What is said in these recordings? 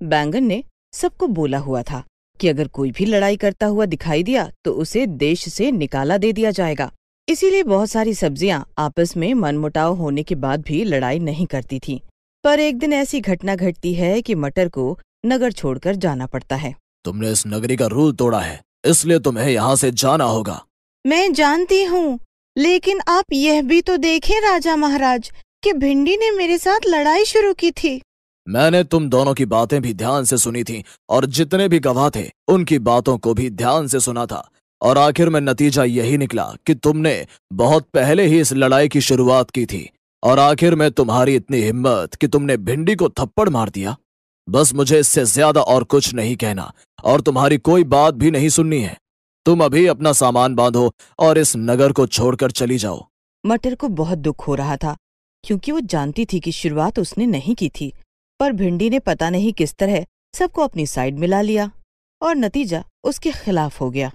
बैंगन ने सबको बोला हुआ था कि अगर कोई भी लड़ाई करता हुआ दिखाई दिया तो उसे देश से निकाला दे दिया जाएगा। इसीलिए बहुत सारी सब्जियां आपस में मनमुटाव होने के बाद भी लड़ाई नहीं करती थीं। पर एक दिन ऐसी घटना घटती है कि मटर को नगर छोड़कर जाना पड़ता है। तुमने इस नगरी का रूल तोड़ा है, इसलिए तुम्हें यहाँ से जाना होगा। मैं जानती हूँ, लेकिन आप यह भी तो देखें राजा महाराज कि भिंडी ने मेरे साथ लड़ाई शुरू की थी। मैंने तुम दोनों की बातें भी ध्यान से सुनी थी और जितने भी गवाह थे उनकी बातों को भी ध्यान से सुना था, और आखिर में नतीजा यही निकला कि तुमने बहुत पहले ही इस लड़ाई की शुरुआत की थी। और आखिर में तुम्हारी इतनी हिम्मत कि तुमने भिंडी को थप्पड़ मार दिया। बस मुझे इससे ज्यादा और कुछ नहीं कहना और तुम्हारी कोई बात भी नहीं सुननी है। तुम अभी अपना सामान बांधो और इस नगर को छोड़कर चली जाओ। मटर को बहुत दुख हो रहा था क्योंकि वो जानती थी कि शुरुआत उसने नहीं की थी, पर भिंडी ने पता नहीं किस तरह सबको अपनी साइड मिला लिया और नतीजा उसके खिलाफ हो गया।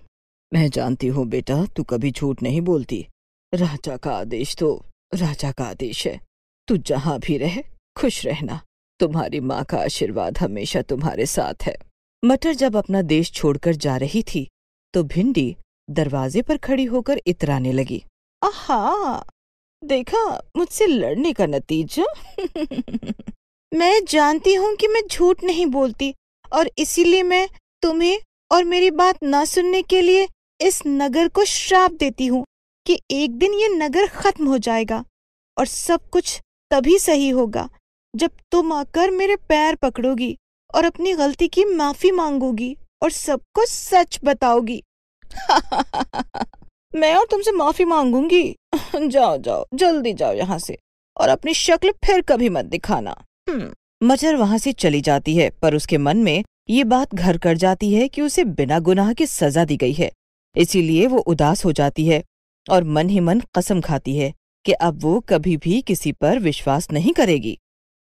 मैं जानती हूँ बेटा, तू कभी झूठ नहीं बोलती। राजा का आदेश तो राजा का आदेश है। तू जहाँ भी रहे खुश रहना। तुम्हारी माँ का आशीर्वाद हमेशा तुम्हारे साथ है। मटर जब अपना देश छोड़कर जा रही थी तो भिंडी दरवाजे पर खड़ी होकर इतराने लगी। आहा, देखा मुझसे लड़ने का नतीजा। मैं जानती हूँ कि मैं झूठ नहीं बोलती और इसीलिए मैं तुम्हें और मेरी बात ना सुनने के लिए इस नगर को श्राप देती हूँ कि एक दिन ये नगर खत्म हो जाएगा और सब कुछ तभी सही होगा जब तुम आकर मेरे पैर पकड़ोगी और अपनी गलती की माफी मांगोगी और सबको सच बताओगी। मैं और तुमसे माफी मांगूंगी। जाओ जाओ, जल्दी जाओ यहाँ से और अपनी शक्ल फिर कभी मत दिखाना। मटर वहां से चली जाती है, पर उसके मन में ये बात घर कर जाती है कि उसे बिना गुनाह के सजा दी गई है। इसीलिए वो उदास हो जाती है और मन ही मन कसम खाती है कि अब वो कभी भी किसी पर विश्वास नहीं करेगी।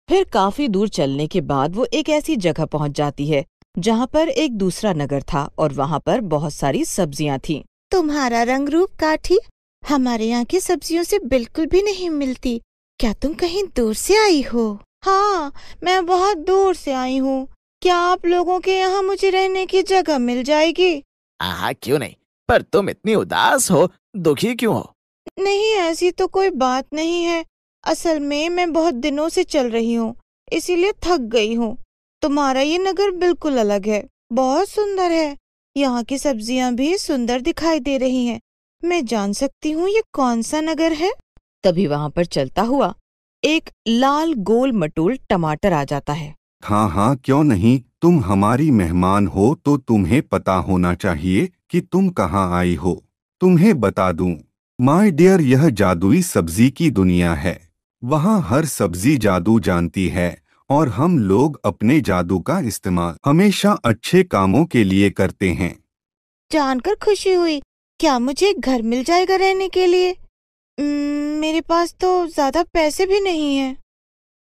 फिर काफी दूर चलने के बाद वो एक ऐसी जगह पहुंच जाती है जहां पर एक दूसरा नगर था और वहां पर बहुत सारी सब्जियां थीं। तुम्हारा रंग रूप काठी हमारे यहाँ की सब्जियों से बिल्कुल भी नहीं मिलती। क्या तुम कहीं दूर से आई हो? हाँ, मैं बहुत दूर से आई हूँ। क्या आप लोगों के यहाँ मुझे रहने की जगह मिल जाएगी? हाँ, क्यों नहीं, पर तुम इतनी उदास हो, दुखी क्यों हो? नहीं, ऐसी तो कोई बात नहीं है। असल में मैं बहुत दिनों से चल रही हूँ, इसीलिए थक गई हूँ। तुम्हारा ये नगर बिल्कुल अलग है, बहुत सुंदर है। यहाँ की सब्जियाँ भी सुंदर दिखाई दे रही हैं। मैं जान सकती हूँ ये कौन सा नगर है? तभी वहाँ पर चलता हुआ एक लाल गोल मटोल टमाटर आ जाता है। हाँ हाँ, क्यों नहीं, तुम हमारी मेहमान हो तो तुम्हें पता होना चाहिए कि तुम कहाँ आई हो। तुम्हें बता दूं, माय डियर, यह जादुई सब्जी की दुनिया है। वहाँ हर सब्जी जादू जानती है और हम लोग अपने जादू का इस्तेमाल हमेशा अच्छे कामों के लिए करते हैं। जानकर खुशी हुई। क्या मुझे एक घर मिल जाएगा रहने के लिए? मेरे पास तो ज्यादा पैसे भी नहीं हैं।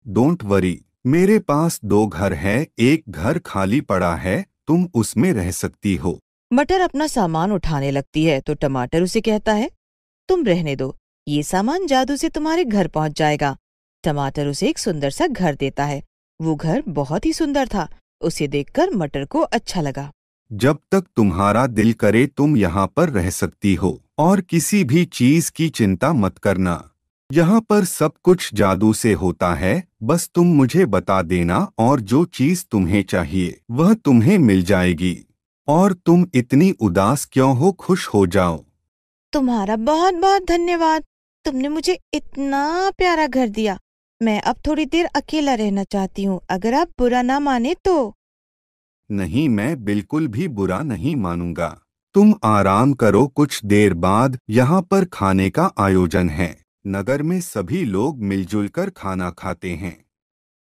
डोंट वरी, मेरे पास 2 घर है, एक घर खाली पड़ा है, तुम उसमें रह सकती हो। मटर अपना सामान उठाने लगती है तो टमाटर उसे कहता है, तुम रहने दो, ये सामान जादू से तुम्हारे घर पहुंच जाएगा। टमाटर उसे एक सुंदर सा घर देता है। वो घर बहुत ही सुंदर था। उसे देखकर मटर को अच्छा लगा। जब तक तुम्हारा दिल करे तुम यहाँ पर रह सकती हो और किसी भी चीज की चिंता मत करना। यहाँ पर सब कुछ जादू से होता है। बस तुम मुझे बता देना और जो चीज तुम्हें चाहिए वह तुम्हें मिल जाएगी। और तुम इतनी उदास क्यों हो, खुश हो जाओ। तुम्हारा बहुत बहुत धन्यवाद। तुमने मुझे इतना प्यारा घर दिया। मैं अब थोड़ी देर अकेला रहना चाहती हूँ, अगर आप बुरा ना माने तो। नहीं, मैं बिल्कुल भी बुरा नहीं मानूंगा। तुम आराम करो, कुछ देर बाद यहाँ पर खाने का आयोजन है। नगर में सभी लोग मिलजुल कर खाना खाते हैं।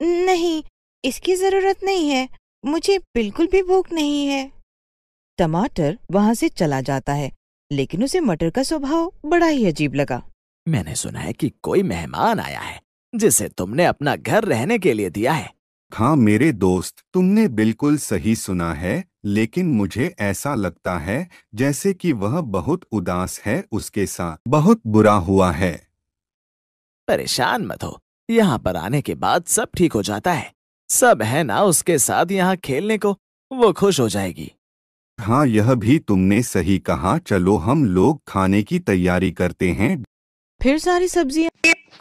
नहीं, इसकी जरूरत नहीं है, मुझे बिल्कुल भी भूख नहीं है। टमाटर वहां से चला जाता है, लेकिन उसे मटर का स्वभाव बड़ा ही अजीब लगा। मैंने सुना है कि कोई मेहमान आया है जिसे तुमने अपना घर रहने के लिए दिया है। हाँ मेरे दोस्त, तुमने बिल्कुल सही सुना है, लेकिन मुझे ऐसा लगता है जैसे कि वह बहुत उदास है, उसके साथ बहुत बुरा हुआ है। परेशान मत हो, यहाँ पर आने के बाद सब ठीक हो जाता है। सब है ना उसके साथ यहाँ खेलने को, वो खुश हो जाएगी। हाँ, यह भी तुमने सही कहा। चलो हम लोग खाने की तैयारी करते हैं। फिर सारी सब्जियां।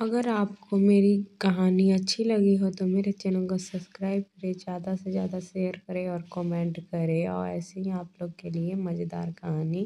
अगर आपको मेरी कहानी अच्छी लगी हो तो मेरे चैनल को सब्सक्राइब करें, ज़्यादा से ज़्यादा शेयर करें और कमेंट करें, और ऐसे ही आप लोग के लिए मज़ेदार कहानी